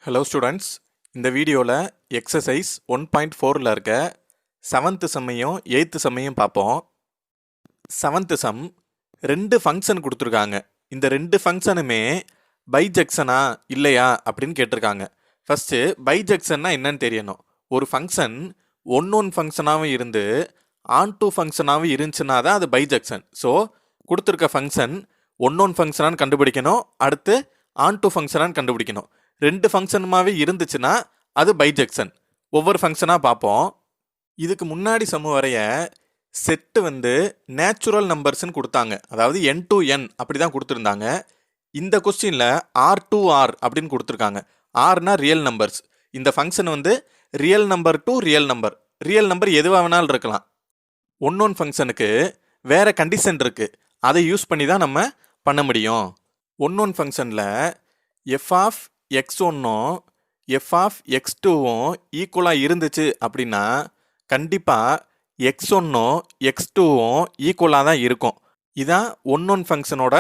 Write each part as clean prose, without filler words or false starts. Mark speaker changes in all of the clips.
Speaker 1: Hello students, இந்த வீடியோவில் exercise 1.4ல் இருக்க 7th சம்மையும் 8th சம்மையும் பார்ப்போம். 7th சம் ரெண்டு ஃபங்க்ஷன் கொடுத்துருக்காங்க. இந்த ரெண்டு ஃபங்க்ஷனுமே பைஜெக்ஷனா இல்லையா அப்படின்னு கேட்டிருக்காங்க. ஃபஸ்ட்டு பைஜெக்ஷன்னா என்னன்னு தெரியணும். ஒரு ஃபங்க்ஷன் ஒன் ஃபங்க்ஷனாகவும் இருந்து ஆன் டூ ஃபங்க்ஷனாகவும் இருந்துச்சுன்னா தான் அது பைஜெக்ஷன். ஸோ கொடுத்துருக்க ஃபங்க்ஷன் ஒன் ஃபங்க்ஷனான்னு கண்டுபிடிக்கணும், அடுத்து ஆன் டூ ஃபங்க்ஷனான்னு கண்டுபிடிக்கணும். ரெண்டு ஃபங்க்ஷனுமாவே இருந்துச்சுன்னா அது பைஜெக்ஷன். ஒவ்வொரு ஃபங்க்ஷனாக பார்ப்போம். இதுக்கு முன்னாடி சம வரைய செட்டு நேச்சுரல் நம்பர்ஸ்ன்னு கொடுத்தாங்க, அதாவது என் டு என் அப்படி தான் கொடுத்துருந்தாங்க. இந்த கொஸ்டினில் ஆர் டு ஆர் அப்படின்னு கொடுத்துருக்காங்க. ஆர்னா ரியல் நம்பர்ஸ். இந்த function real number to real number எதுவாக வேணாலும் இருக்கலாம். ஒன் ஃபங்க்ஷனுக்கு வேற கண்டிஷன் இருக்குது, அதை யூஸ் பண்ணி தான் நம்ம பண்ண முடியும். ஒன் ஃபங்க்ஷனில் எஃப் ஆஃப் x1ம் எஃப் ஆஃப் x2வும் ஈக்குவலாக இருந்துச்சு அப்படின்னா கண்டிப்பாக x1ம் x2வும் ஈக்குவலாக தான் இருக்கும். இதான் ஒன் ஃபங்க்ஷனோட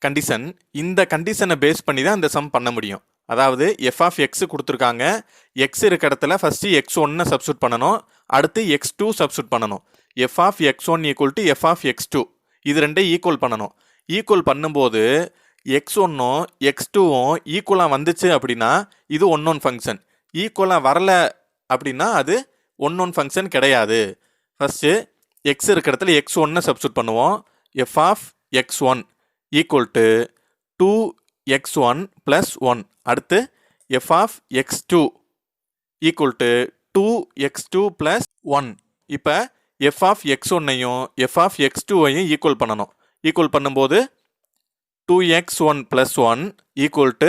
Speaker 1: கண்டிஷன். இந்த கண்டிஷனை பேஸ் பண்ணி தான் இந்த சம் பண்ண முடியும். அதாவது எஃப் ஆஃப் எக்ஸ் கொடுத்துருக்காங்க, எக்ஸ் இருக்க இடத்துல ஃபஸ்ட்டு x1 சப்ஸ்டியூட் பண்ணணும், அடுத்து x2 சப்ஸ்டியூட் பண்ணணும். F of x1 equal to f of x2 இது ரெண்டையும் ஈக்குவல் பண்ணணும். ஈக்குவல் பண்ணும்போது x1ம் x2வும் ஈக்குவலாக வந்துச்சு அப்படின்னா இது ஒன் ஃபங்க்ஷன். ஈக்குவலாக வரல அப்படின்னா அது ஒன் ஃபங்க்ஷன் கிடையாது. ஃபஸ்ட்டு எக்ஸ் இருக்கிற இடத்துல x1 சப்ஸ்டியூட் பண்ணுவோம். F of x1 equal to 2x1 plus 1. அடுத்து f of x2 equal to 2x2 plus 1. இப்போ எஃப் ஆஃப் x1ஐயும் எஃப் ஆஃப் x2ஐயும் ஈக்குவல் பண்ணணும். ஈக்குவல் பண்ணும்போது 2x1 plus 1 equal to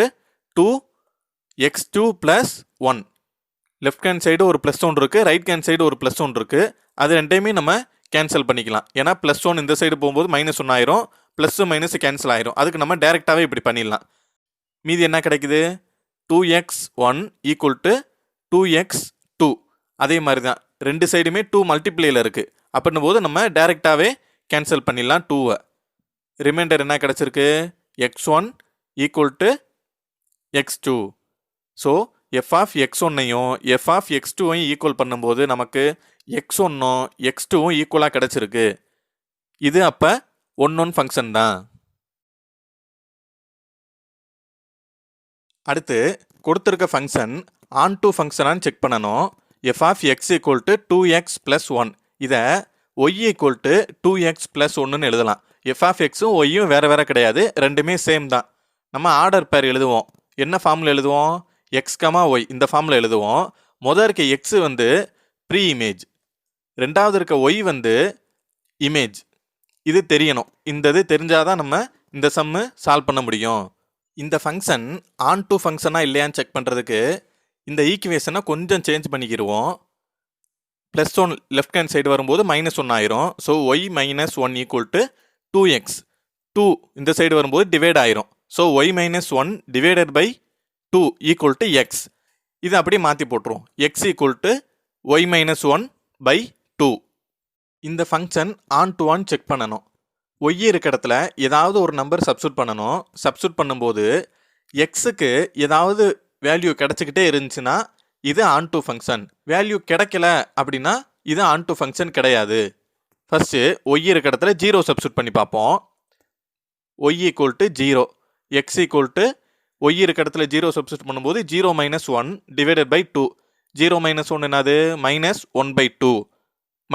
Speaker 1: 2x2 plus 1. Left hand side ஒரு plus one இருக்குது, right hand side ஒரு plus one இருக்குது. அது ரெண்டையுமே நம்ம கேன்சல் பண்ணிக்கலாம். ஏன்னா ப்ளஸ் ஒன் இந்த சைடு போகும்போது மைனஸ் ஒன் ஆயிரும், ப்ளஸ் மைனஸ் கேன்சல் ஆயிரும். அதுக்கு நம்ம டேரெக்டாகவே இப்படி பண்ணிடலாம். மீதி என்ன கிடைக்குது? 2x1 equal to 2x2. அதே மாதிரி தான் ரெண்டு சைடுமே 2 மல்டிப்ளேயில் இருக்குது. அப்படின்னும் போது நம்ம டேரெக்டாகவே கேன்சல் பண்ணிடலாம் 2வை. ரிமைண்டர் என்ன கிடச்சிருக்கு? x1 equal to x2. So f of x1ஐயும் எஃப் ஆஃப் x2ஐயும் ஈக்குவல் பண்ணும்போது நமக்கு x1ம் x2வும் ஈக்குவலாக கிடச்சிருக்கு. இது அப்போ ஒன் ஃபங்க்ஷன் தான். அடுத்து கொடுத்துருக்க ஃபங்க்ஷன் ஆன் டூ ஃபங்க்ஷனான்னு செக் பண்ணணும். F of x equal to 2x plus 1. இதை ஒய் ஈக்குவல் டு 2x ப்ளஸ் 1ன்னு எழுதலாம். எஃப் ஆஃப் எக்ஸும் ஒய்யும் வேறு வேறு கிடையாது, ரெண்டுமே சேம் தான். நம்ம ஆர்டர் பேர் எழுதுவோம். என்ன ஃபார்மில் எழுதுவோம்? எக்ஸ் கமா ஒய் இந்த ஃபார்மில் எழுதுவோம். முதல் இருக்க எக்ஸு ப்ரீ இமேஜ், ரெண்டாவது இருக்க ஒய் இமேஜ். இது தெரியணும். இந்த இது தெரிஞ்சாதான் நம்ம இந்த சம்மு சால்வ் பண்ண முடியும். இந்த ஃபங்க்ஷன் ஆன் டூ ஃபங்க்ஷனாக இல்லையான்னு செக் பண்ணுறதுக்கு இந்த ஈக்குவேஷனை கொஞ்சம் சேஞ்ச் பண்ணிக்கிடுவோம். Plus one left hand side வரும்போது மைனஸ் ஒன் ஆயிரும். So y minus one equal to 2x. 2 இந்த சைடு வரும்போது டிவைட் ஆயிரும். So y minus one divided by 2 equal to x. இது அப்படியே மாற்றி போட்டுருவோம். X equal to y minus one by 2. இந்த function onto on check பண்ணணும். ஒய் இருக்க இடத்துல ஏதாவது ஒரு நம்பர் சப்ஸ்டியூட் பண்ணணும். சப்ஸ்டியூட் பண்ணும்போது எக்ஸுக்கு ஏதாவது வேல்யூ கிடச்சிக்கிட்டே இருந்துச்சுன்னா இது ஆன் டு ஃபங்க்ஷன். வேல்யூ கிடைக்கல அப்படின்னா இது ஆன் டு ஃபங்க்ஷன் கிடையாது. ஃபஸ்ட்டு ஒய் இருக்க இடத்துல 0 சப்ஸ்டியூட் பண்ணி பார்ப்போம். Y equal to 0, x equal to y இருக்க இடத்துல 0 சப்ஸ்டியூட் பண்ணும்போது 0 மைனஸ் 1 டிவைடட் பை 2. 0 மைனஸ் 1 என்னது? மைனஸ் 1/2.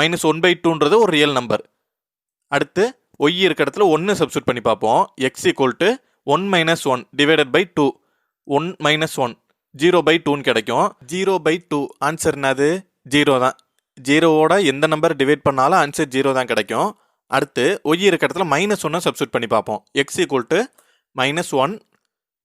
Speaker 1: மைனஸ் 1/2ன்றது ஒரு ரியல் நம்பர். அடுத்து ஒய் இருக்க இடத்துல 1 சப்ஸ்டியூட் பண்ணி பார்ப்போம். X equal to 1 minus 1 divided by 2. 1 minus 1 0/2ன்னு கிடைக்கும். 0/2 ஆன்சர் என்னது? 0 தான். 0வோட எந்த நம்பர் டிவைட் பண்ணாலும் ஆன்சர் 0 தான் கிடைக்கும். அடுத்து ஒய் இருக்க இடத்துல மைனஸ் 1 சப்ஸ்டியூட் பண்ணி பார்ப்போம். X equal to minus 1/2.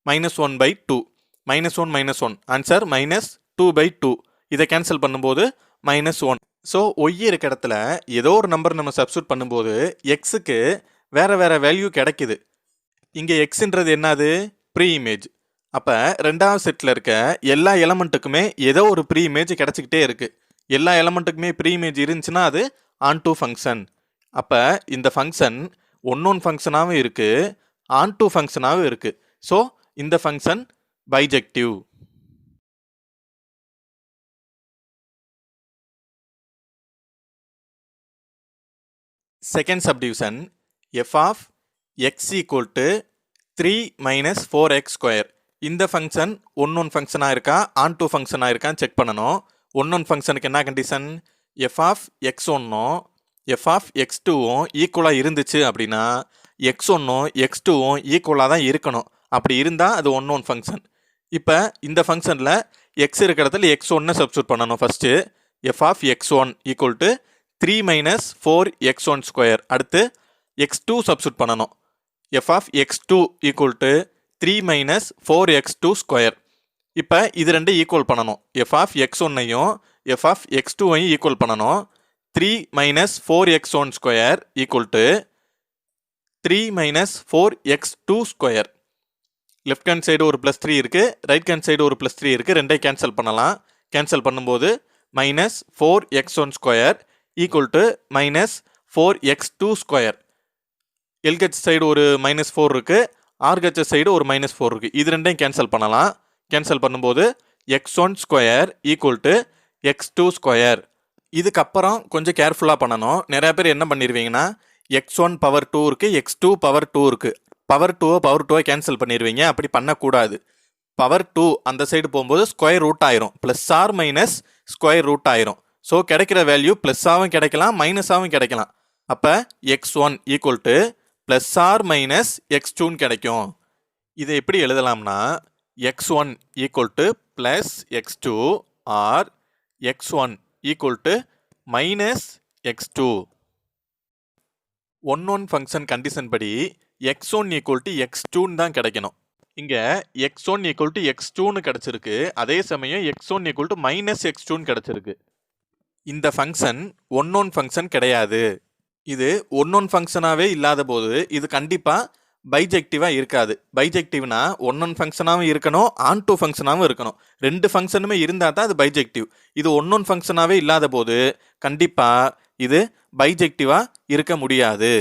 Speaker 1: Minus 1 minus 1 answer minus 2/2. இதை கேன்சல் பண்ணும்போது மைனஸ் 1. ஸோ ஒய் இருக்க இடத்துல ஏதோ ஒரு நம்பர் நம்ம சப்ஸ்டியூட் பண்ணும்போது எக்ஸுக்கு வேறு வேறு வேல்யூ கிடைக்குது. இங்கே எக்ஸுன்றது என்னது? Pre image. அப்போ ரெண்டாவது செட்டில் இருக்க எல்லா எலமெண்ட்டுக்குமே ஏதோ ஒரு ப்ரீ இமேஜ் கிடச்சிக்கிட்டே இருக்குது. எல்லா எலமெண்ட்டுக்குமே ப்ரீ இமேஜ் இருந்துச்சுன்னா அது ஆன் டூ ஃபங்க்ஷன். அப்போ இந்த ஃபங்க்ஷன் ஒன் ஃபங்க்ஷனாகவும் இருக்குது, ஆன் டூ ஃபங்க்ஷனாகவும் இருக்குது. ஸோ இந்த function bijective. Second subdivision f of x equal to 3 minus 4x square. இந்த ஃபங்க்ஷன் ஒன் ஃபங்க்ஷனாக இருக்கா ஆன் டூ ஃபங்க்ஷனாக இருக்கான்னு செக் பண்ணணும். ஒன் ஃபங்க்ஷனுக்கு என்ன கண்டிஷன்? எஃப் ஆஃப் எக்ஸ் ஒன்னும் எஃப் ஆஃப் எக்ஸ் டூவும் ஈக்குவலாக இருந்துச்சு அப்படின்னா எக்ஸ் ஒன்னும் எக்ஸ் டூவும் ஈக்குவலாக தான் இருக்கணும். அப்படி இருந்தால் அது ஒன் ஃபங்க்ஷன். இப்போ இந்த ஃபங்க்ஷனில் எக்ஸ் இருக்கிற இடத்துல எக்ஸ் ஒன்று சப்ஸ்டியூட் பண்ணணும். First f of x one equal to 3 minus 4x1 square. அடுத்து எக்ஸ் டூ சப்ஸ்டியூட் பண்ணணும். F of x two equal to 3 minus 4x2 square. இப்போ இது ரெண்டு ஈக்குவல் பண்ணணும். எஃப் ஆஃப் எக்ஸ் ஒன்னையும் எஃப் ஆஃப் எக்ஸ் டூவையும் ஈக்குவல் பண்ணணும். 3 minus 4x1 square equal to 3 minus 4x2 square. Left hand side ஒரு plus 3 இருக்குது, ரைட் ஹேண்ட் சைடு ஒரு ப்ளஸ் 3 இருக்குது. ரெண்டே கேன்சல் பண்ணலாம். கேன்சல் பண்ணும்போது minus 4x1 square equal to minus 4x2 square. LH side ஒரு மைனஸ் 4 இருக்குது, ஆர்ஹெச் சைடு ஒரு மைனஸ் 4 இருக்குது. இது ரெண்டையும் கேன்சல் பண்ணலாம். கேன்சல் பண்ணும்போது x1 square equal to x2 square. இதுக்கப்புறம் கொஞ்சம் கேர்ஃபுல்லாக பண்ணணும். நிறையா பேர் என்ன பண்ணிடுவீங்கன்னா x1 பவர் 2 இருக்குது, x2 பவர் 2 இருக்குது. பவர் 2 கேன்சல் பண்ணிடுவீங்க. அப்படி பண்ணக்கூடாது. பவர் 2 அந்த சைடு போகும்போது ஸ்கொயர் ரூட் ஆயிரும். Plus or minus square root ஆயிரும். ஸோ கிடைக்கிற வேல்யூ ப்ளஸ்ஸாகவும் கிடைக்கலாம் மைனஸாகவும் கிடைக்கலாம். அப்போ x1 equal to plus or minus x2 கிடைக்கும். இதை எப்படி எழுதலாம்னா x1 equal to plus x2 or x1 equal to minus x2. One function condition படி x1 ஈக்குவல் டு x2 தான் கிடைக்கணும். இங்கே x1 ஈக்குவல் டு x2 கிடச்சிருக்கு. அதே சமயம் x1 equal to minus x2 கிடச்சிருக்கு. இந்த ஃபங்க்ஷன் ஒன் ஃபங்க்ஷன் கிடையாது. இது ஒன் ஃபங்க்ஷனாகவே இல்லாத போது இது கண்டிப்பாக பைஜெக்டிவாக இருக்காது. பைஜெக்டிவ்னா ஒன் ஃபங்க்ஷனாகவும் இருக்கணும், ஆன் டூ ஃபங்க்ஷனாகவும் இருக்கணும். ரெண்டு ஃபங்க்ஷனுமே இருந்தால் தான் அது பைஜெக்டிவ். இது ஒன் ஃபங்க்ஷனாகவே இல்லாத போது கண்டிப்பாக இது பைஜெக்டிவாக இருக்க முடியாது.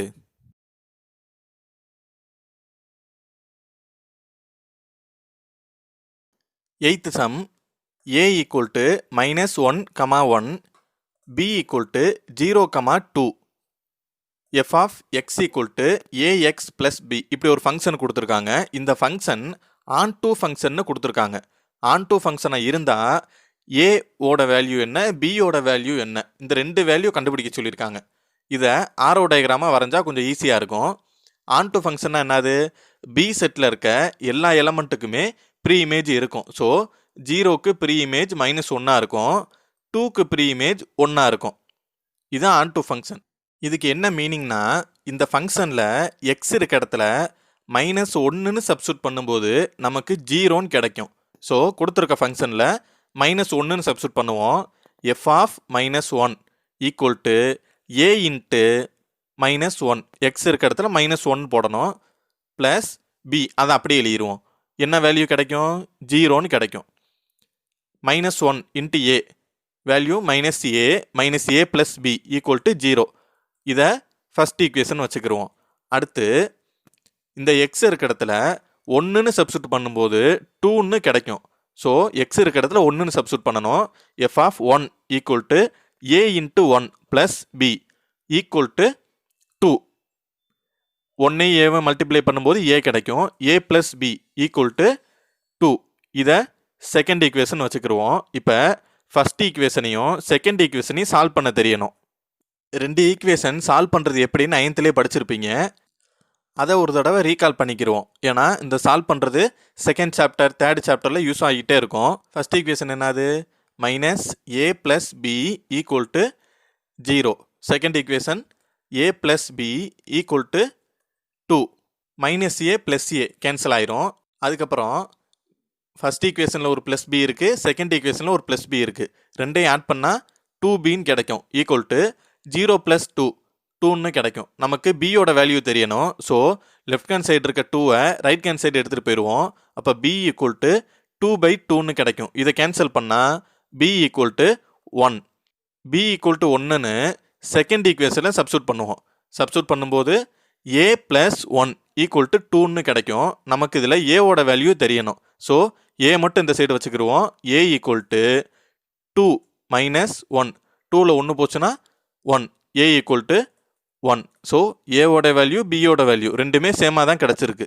Speaker 1: Eight some a equal to minus 1,1 b equal to 0,2 f of x equal to a x plus b. இப்படி ஒரு ஃபங்க்ஷன் கொடுத்துருக்காங்க. இந்த ஃபங்க்ஷன் ஆன் டூ ஃபங்க்ஷன்னு கொடுத்துருக்காங்க. ஆன் டூ ஃபங்க்ஷனாக இருந்தால் ஏவோட வேல்யூ என்ன, பியோட வேல்யூ என்ன, இந்த ரெண்டு வேல்யூ கண்டுபிடிக்க சொல்லியிருக்காங்க. இதை ஆரோ டயக்ராமாக வரைஞ்சா கொஞ்சம் ஈஸியாக இருக்கும். ஆன் டூ ஃபங்க்ஷன்னா என்னது? பி செட்டில் இருக்க எல்லா எலமெண்ட்டுக்குமே ப்ரீ இமேஜ் இருக்கும். ஸோ 0க்கு ப்ரீ இமேஜ் மைனஸ் 1 இருக்கும், 2க்கு ப்ரீ இமேஜ் 1 இருக்கும். இதுதான் ஆன் டூ ஃபங்க்ஷன். இதுக்கு என்ன மீனிங்னா இந்த ஃபங்க்ஷனில் எக்ஸ் இருக்க இடத்துல மைனஸ் 1ன்னு சப்ஸ்டியூட் பண்ணும்போது நமக்கு 0ன்னு கிடைக்கும். ஸோ கொடுத்துருக்க ஃபங்க்ஷனில் மைனஸ் 1ன்னு சப்ஸ்டியூட் பண்ணுவோம். F of minus 1 equal to a into minus 1. X இருக்க இடத்துல மைனஸ் 1 போடணும், ப்ளஸ் பி. அதை அப்படியே எழுதிடுவோம். என்ன வேல்யூ கிடைக்கும்? 0ன்னு கிடைக்கும். Minus 1 into a value minus a plus b equal to 0. இதை ஃபஸ்ட் ஈக்குவேஷன் வச்சுக்கிடுவோம். அடுத்து இந்த எக்ஸ் இருக்க இடத்துல 1ன்னு சப்ஸ்டியூட் பண்ணும்போது 2ன்னு கிடைக்கும். ஸோ எக்ஸ் இருக்க இடத்துல 1ன்னு சப்ஸ்டியூட் பண்ணணும். F of 1 equal to a into 1 plus b equal to 2. 1 ஏவை மல்டிப்ளை பண்ணும்போது ஏ கிடைக்கும். A plus b equal to 2. இதை செகண்ட் ஈக்குவேஷன் வச்சுக்கிடுவோம். இப்போ ஃபஸ்ட் ஈக்குவேஷனையும் செகண்ட் ஈக்குவேஷனையும் சால்வ் பண்ண தெரியணும். ரெண்டு ஈக்குவேஷன் சால்வ் பண்ணுறது எப்படின்னு 9th படிச்சிருப்பீங்க. அதை ஒரு தடவை ரீகால் பண்ணிக்கிடுவோம். ஏன்னா இந்த சால்வ் பண்ணுறது செகண்ட் சாப்டர் தேர்ட் சாப்டரில் யூஸ் ஆகிட்டே இருக்கும். ஃபஸ்ட் ஈக்குவேஷன் என்னது? Minus a plus b equal to 0. Second equation a plus b equal to 2. Minus a plus a cancel ஆயிரும். அதுக்கப்புறம் ஃபஸ்ட் ஈக்குவேஷனில் ஒரு ப்ளஸ் பி இருக்குது, செகண்ட் ஈக்குவேஷனில் ஒரு ப்ளஸ் பி இருக்குது. ரெண்டையும் ஆட் பண்ணால் 2bன்னு கிடைக்கும். ஈக்குவல் டு 0 ப்ளஸ் 2ன்னு கிடைக்கும். நமக்கு பியோட வேல்யூ தெரியணும். ஸோ லெஃப்ட் ஹேண்ட் சைடு இருக்க 2வை ரைட் ஹேண்ட் சைடு எடுத்துகிட்டு போயிடுவோம். அப்போ பி ஈக்குவல் டு 2/2ன்னு கிடைக்கும். இதை கேன்சல் பண்ணால் b equal to 1. B equal to 1ன்னு செகண்ட் ஈக்குவேஷனில் சப்ஸ்டியூட் பண்ணுவோம். சப்ஸ்டியூட் பண்ணும்போது ஏ ப்ளஸ் 1 ஈக்குவல் டு 2ன்னு கிடைக்கும். நமக்கு இதில் ஏவோட வேல்யூ தெரியணும். ஸோ ஏ மட்டும் இந்த சைடு வச்சுக்கிடுவோம். A equal to 2 minus 1. 2ல் 1 போச்சுன்னா 1. A equal to 1. ஸோ ஏவோட வேல்யூ பியோட வேல்யூ ரெண்டுமே சேமாக தான் கிடச்சிருக்கு.